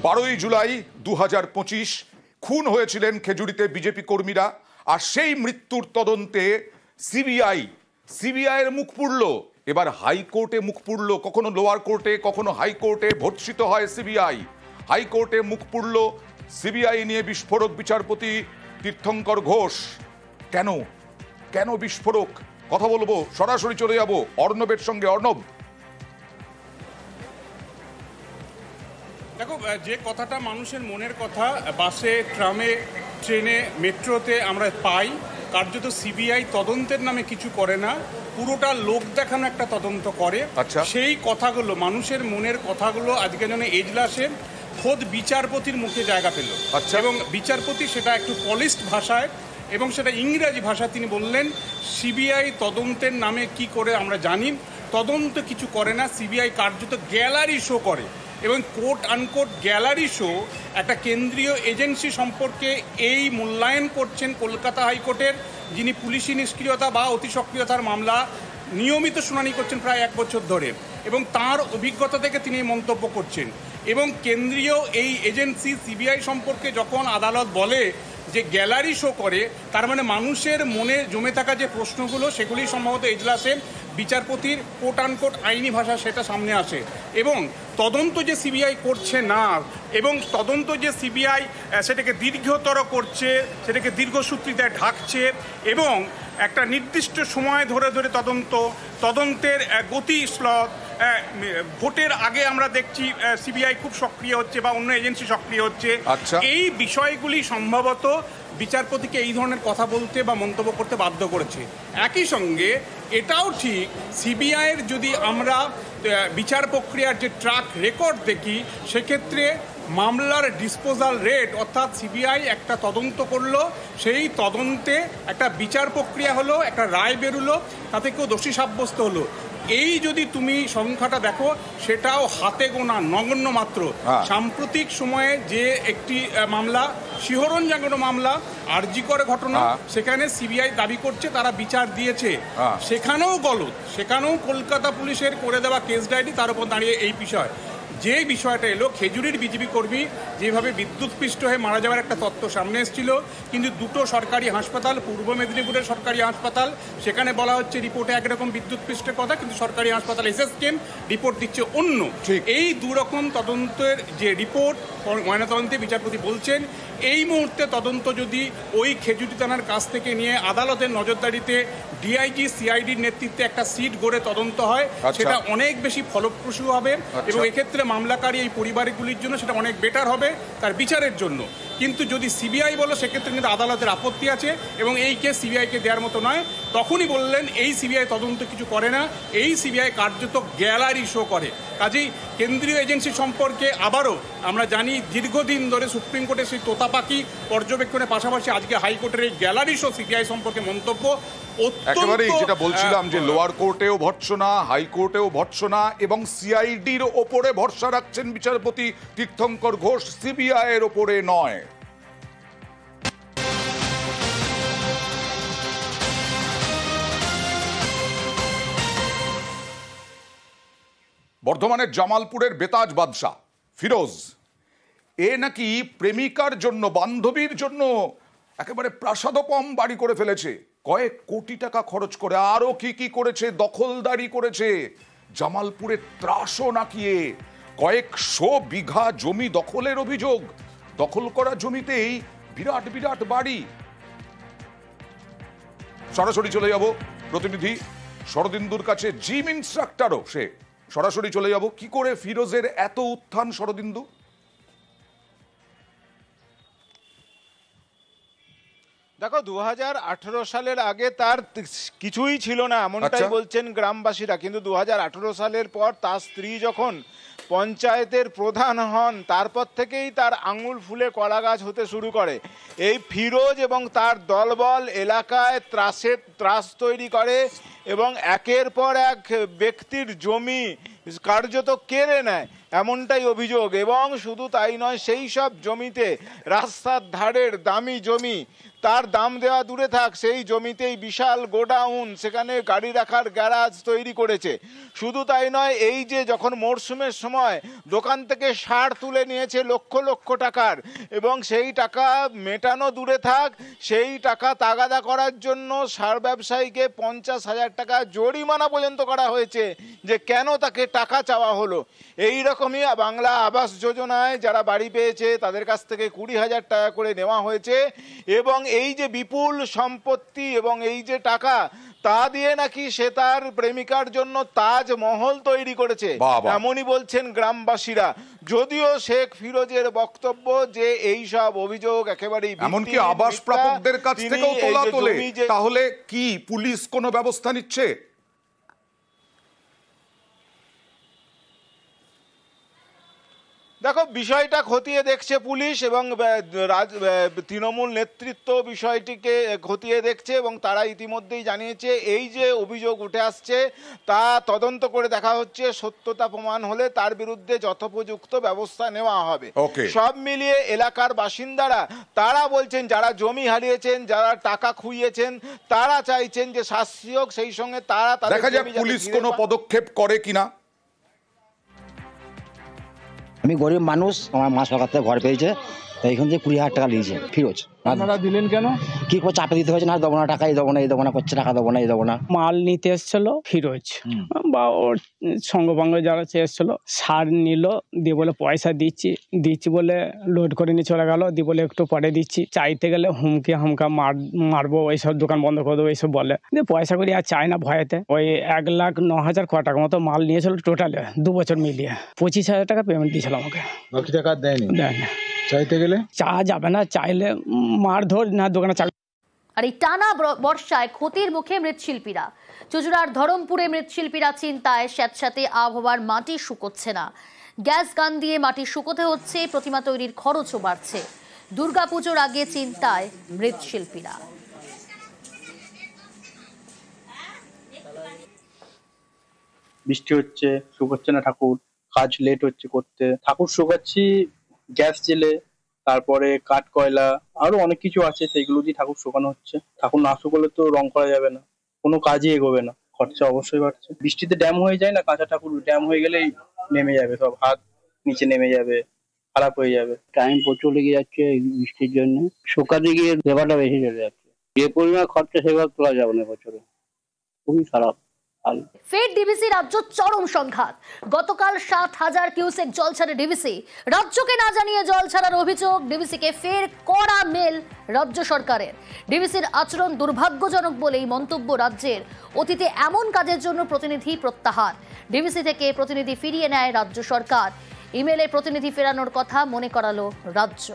12ই জুলাই 2025 খুন হয়েছিলেন খেজুরিতে বিজেপি কর্মীরা, আর সেই মৃত্যুর তদন্তে সিবিআইয়ের মুখ পুড়ল। এবার হাইকোর্টে মুখ পুড়ল, কখনো লোয়ার কোর্টে কখনো হাইকোর্টে ভর্ৎসিত হয় সিবিআই। হাইকোর্টে মুখ পুড়ল সিবিআই নিয়ে বিস্ফোরক বিচারপতি তীর্থঙ্কর ঘোষ। কেন কেন বিস্ফোরক? কথা বলবো, সরাসরি চলে যাব অর্ণবের সঙ্গে। অর্ণব, দেখো, যে কথাটা মানুষের মনের কথা বাসে, ট্রামে, ট্রেনে, মেট্রোতে আমরা পাই, কার্যত সিবিআই তদন্তের নামে কিছু করে না, পুরোটা লোক দেখানো একটা তদন্ত করে। সেই কথাগুলো, মানুষের মনের কথাগুলো আজকে যেন এজলাসে খোদ বিচারপতির মুখে জায়গা পেল। এবং বিচারপতি সেটা একটু পলিশড ভাষায় এবং সেটা ইংরাজি ভাষা তিনি বললেন, সিবিআই তদন্তের নামে কি করে আমরা জানি, তদন্ত কিছু করে না, সিবিআই কার্যত গ্যালারি শো করে। এবং কোর্ট আনকোর্ট গ্যালারি শো একটা কেন্দ্রীয় এজেন্সি সম্পর্কে এই মূল্যায়ন করছেন কলকাতা হাইকোর্টের, যিনি পুলিশি নিষ্ক্রিয়তা বা অতি সক্রিয়তার মামলা নিয়মিত শুনানি করছেন প্রায় 1 বছর ধরে, এবং তার অভিজ্ঞতা থেকে তিনি মন্তব্য করছেন। এবং কেন্দ্রীয় এই এজেন্সি সিবিআই সম্পর্কে যখন আদালত বলে যে গ্যালারি শো করে, তার মানে মানুষের মনে জমে থাকা যে প্রশ্নগুলো সেগুলি সম্ভবত এজলাসে বিচারপতির কোট আনকোট আইনি ভাষা সেটা সামনে আসে। এবং তদন্ত যে সিবিআই করছে না, এবং তদন্ত যে সিবিআই সেটাকে দীর্ঘতর করছে, সেটাকে দীর্ঘসূত্রিতায় ঢাকছে, এবং একটা নির্দিষ্ট সময় ধরে ধরে তদন্তের গতি স্লথ, ভোটের আগে আমরা দেখছি সিবিআই খুব সক্রিয় হচ্ছে বা অন্য এজেন্সি সক্রিয় হচ্ছে। এই বিষয়গুলি সম্ভবত বিচারপতিকে এই ধরনের কথা বলতে বা মন্তব্য করতে বাধ্য করেছে। একই সঙ্গে এটাও ঠিক, সিবিআইয়ের যদি আমরা বিচার প্রক্রিয়ার যে ট্র্যাক রেকর্ড দেখি, সেক্ষেত্রে মামলার ডিসপোজাল রেট, অর্থাৎ সিবিআই একটা তদন্ত করলো, সেই তদন্তে একটা বিচার প্রক্রিয়া হলো, একটা রায় বেরোলো, তাতে কেউ দোষী সাব্যস্ত হলো, এই যদি তুমি সংখ্যাটা দেখো সেটাও হাতে গোনা, নগণ্য মাত্র। সাম্প্রতিক সময়ে যে একটি মামলা, শিহরণ জাগানো মামলা, আরজিকর ঘটনা, সেখানে সিবিআই দাবি করছে তারা বিচার দিয়েছে, সেখানেও গলত, সেখানেও কলকাতা পুলিশের করে দেওয়া কেস ডায়েরি, তার উপর দাঁড়িয়ে এই বিষয়। যে বিষয়টা এলো, খেজুরির বিজেপি কর্মী যেভাবে বিদ্যুৎপৃষ্ট হয়ে মারা যাওয়ার একটা তথ্য সামনে এসেছিল, কিন্তু দুটো সরকারি হাসপাতাল, পূর্ব মেদিনীপুরের সরকারি হাসপাতাল, সেখানে বলা হচ্ছে রিপোর্টে একরকম বিদ্যুৎপৃষ্টের কথা, কিন্তু সরকারি হাসপাতাল এসএসকেএম রিপোর্ট দিচ্ছে অন্য। এই দুরকম তদন্তের যে রিপোর্ট ময়নাতদন্তে বিচারপতি বলছেন, এই মুহূর্তে তদন্ত যদি ওই খেজুরি থানার কাছ থেকে নিয়ে আদালতের নজরদারিতে ডিআইজি সিআইডির নেতৃত্বে একটা সিট গড়ে তদন্ত হয়, সেটা অনেক বেশি ফলপ্রসূ হবে, এবং এক্ষেত্রে মামলাকারী এই পরিবারগুলির জন্য সেটা অনেক বেটার হবে তার বিচারের জন্য। কিন্তু যদি সিবিআই বলো, সেক্ষেত্রে কিন্তু আদালতের আপত্তি আছে, এবং এই কেস সিবিআইকে দেওয়ার মতো নয়। তখনই বললেন এই সিবিআই তদন্ত কিছু করে না, এই সিবিআই কার্যত গ্যালারি শো করে। কাজেই কেন্দ্রীয় এজেন্সি সম্পর্কে আবারও আমরা জানি, দীর্ঘদিন ধরে সুপ্রিম কোর্টের সেই তোতাপাকি পর্যবেক্ষণের পাশাপাশি আজকে হাইকোর্টের এই গ্যালারি শো সিবিআই সম্পর্কে মন্তব্য একেবারেই, যেটা বলছিলাম যে লোয়ার কোর্টেও ভর্ৎসনা, হাইকোর্টেও ভর্ৎসনা, এবং সিআইডির ওপরে ভরসা রাখছেন বিচারপতি তীর্থঙ্কর ঘোষ, সিবিআই এর ওপরে নয়। বর্ধমানের জামালপুরের বেতাজ বাদশাহ ফিরোজ, এ নাকি প্রেমিকার জন্য, বান্ধবীর জন্য একেবারে প্রাসাদোপম বাড়ি করে ফেলেছে, কয়েক কোটি টাকা খরচ করে। আরো কি কি করেছে, দখলদারি করেছে, জামালপুরে ত্রাসও নাকিয়ে কয়েকশো বিঘা জমি দখলের অভিযোগ। দখল করা জমিতেই বিরাট বিরাট বাড়ি। সরাসরি চলে যাব প্রতিনিধি শরদিন্দুর কাছে, জিম ইনস্ট্রাক্টরও সে। সরাসরি চলে যাব, কি করে ফিরোজের এত উত্থান শরদিন্দু? দেখো, 2018 সালের আগে তার কিছুই ছিল না, এমনটাই বলছেন গ্রামবাসীরা। কিন্তু 2018 সালের পর তার স্ত্রী যখন পঞ্চায়েতের প্রধান হন, তারপর থেকেই তার আঙুল ফুলে কলা গাছ হতে শুরু করে। এই ফিরোজ এবং তার দলবল এলাকায় ত্রাস তৈরি করে, এবং একের পর এক ব্যক্তির জমি কার্যত কেড়ে নেয়। এমনটাই অভিযোগ। এবং শুধু তাই নয়, সেই সব জমিতে, রাস্তার ধারের দামি জমি, তার দাম দেওয়া দূরে থাক, সেই জমিতেই বিশাল গোডাউন, সেখানে গাড়ি রাখার গ্যারাজ তৈরি করেছে। শুধু তাই নয়, এই যে যখন মরশুমের সময় দোকান থেকে সার তুলে নিয়েছে লক্ষ লক্ষ টাকার, এবং সেই টাকা মেটানো দূরে থাক, সেই টাকা তাগাদা করার জন্য সার ব্যবসায়ীকে 50,000 টাকা জরিমানা পর্যন্ত করা হয়েছে, যে কেন তাকে টাকা চাওয়া হলো। এই রকমই বাংলা আবাস যোজনায় যারা বাড়ি পেয়েছে তাদের কাছ থেকে 20,000 টাকা করে নেওয়া হয়েছে। এবং এই যে বিপুল সম্পত্তি এবং এই যে টাকা, তা দিয়ে নাকি সে তার প্রেমিকার জন্য তাজমহল তৈরি করেছে, এমনই বলছেন গ্রামবাসীরা। যদিও শেখ ফিরোজের বক্তব্য যে এই সব অভিযোগ একেবারেই এমনকি আবাস প্রাপকদের কাছ থেকেও তোলা তোলে। তাহলে কি পুলিশ কোনো ব্যবস্থা নিচ্ছে? দেখো, বিষয়টা খতিয়ে দেখছে পুলিশ, এবং তৃণমূল নেতৃত্ব বিষয়টিকে খতিয়ে দেখছে, এবং তারা ইতিমধ্যেই জানিয়েছে এই যে অভিযোগ উঠে আসছে তা তদন্ত করে দেখা হচ্ছে, সত্যতা প্রমাণ হলে তার বিরুদ্ধে যথোপযুক্ত ব্যবস্থা নেওয়া হবে। সব মিলিয়ে এলাকার বাসিন্দারা তারা বলছেন, যারা জমি হারিয়েছেন, যারা টাকা খুইয়েছেন, তারা চাইছেন যে শাস্তি হোক, সেই সঙ্গে তারা দেখা যাক পুলিশ কোনো পদক্ষেপ করে কিনা। আমি গরিব মানুষ, আমার মা সরকার থেকে ঘর পেয়েছে, তো এইখান থেকে 20,000 টাকা নিয়েছে ফিরোজ। আপনারা দিলেন কেন? কি করে চাপে দিতে হয়েছে, না দেবো না টাকা, এই দেবো না, এই দেবো না করছে, টাকা দেবো না, এই দেবো না। মাল নিতে এসেছিল ফিরোজ বা ওর সঙ্গভঙ্গ যারা এসেছিল, সার নিল, দিয়ে বলে পয়সা দিচ্ছি বলে লোড করে নিয়ে চলে গেল, দিয়ে বলে একটু পরে দিচ্ছি, চাইতে গেলে হুমকি হামকা মারবো, এইসব দোকান বন্ধ করে দেবো এইসব বলে, দিয়ে পয়সা করি আর চায় না ভয়েতে। ওই 1,09,000 ক টাকা মতো মাল নিয়েছিল টোটালে 2 বছর মিলিয়ে। 25,000 টাকা পেমেন্ট দিয়েছিল আমাকে, বাকি টাকা দেয়নি। দেয় না, চাইতে গেলে চা যাবে না, চাইলে মারধর, না দোকানে চা। আর এই টানা বর্ষায় ক্ষতির মুখে মৃৎশিল্পীরা। চুঁচুড়ার ধরমপুরে মৃৎশিল্পীরা চিন্তায়, স্যাঁতস্যাঁতে আবহাওয়ার মাটি শুকোচ্ছে না, গ্যাস গান দিয়ে মাটি শুকোতে হচ্ছে, প্রতিমা তৈরির খরচও বাড়ছে। দুর্গাপুজোর আগে চিন্তায় মৃৎশিল্পীরা। বৃষ্টি হচ্ছে, শুকোচ্ছে না ঠাকুর, কাজ লেট হচ্ছে করতে, ঠাকুর শুকাচ্ছি গ্যাস জেলে, তারপরে কাঠ কয়লা, আরো অনেক কিছু আছে, সেইগুলো দিয়ে ঠাকুর শুকানো হচ্ছে। ঠাকুর না শুকোলে তো রং করা যাবে না, কোনো কাজই এগোবে না, খরচা অবশ্যই বাড়ছে। বৃষ্টিতে ড্যাম হয়ে যায় না, কাঁচা ঠাকুর ড্যাম হয়ে গেলেই নেমে যাবে, সব হাত নিচে নেমে যাবে, খারাপ হয়ে যাবে। টাইম প্রচুর লেগে যাচ্ছে এই বৃষ্টির জন্য, শুকাতে গিয়ে লেবারটা বেশি চলে যাচ্ছে, যে পরিমাণ খরচা সেভাবে তোলা যাবে না বছরে, খুবই খারাপ। ফের ডিভিসি রাজ্য চরম সংঘাত। গতকাল 7,000 কিউসেক জল ছাড়ে ডিভিসি। রাজ্যকে না জানিয়ে জল ছাড়ার অভিযোগ, ডিভিসিকে ফের কড়া মেল রাজ্য সরকারের। ডিভিসির আচরণ দুর্ভাগ্যজনক বলেই মন্তব্য রাজ্যের। অতীতে এমন কাজের জন্য প্রতিনিধি প্রত্যাহার। ডিভিসি থেকে প্রতিনিধি ফিরিয়ে নেয় রাজ্য সরকার। ইমেলে প্রতিনিধি ফেরানোর কথা মনে করালো রাজ্য।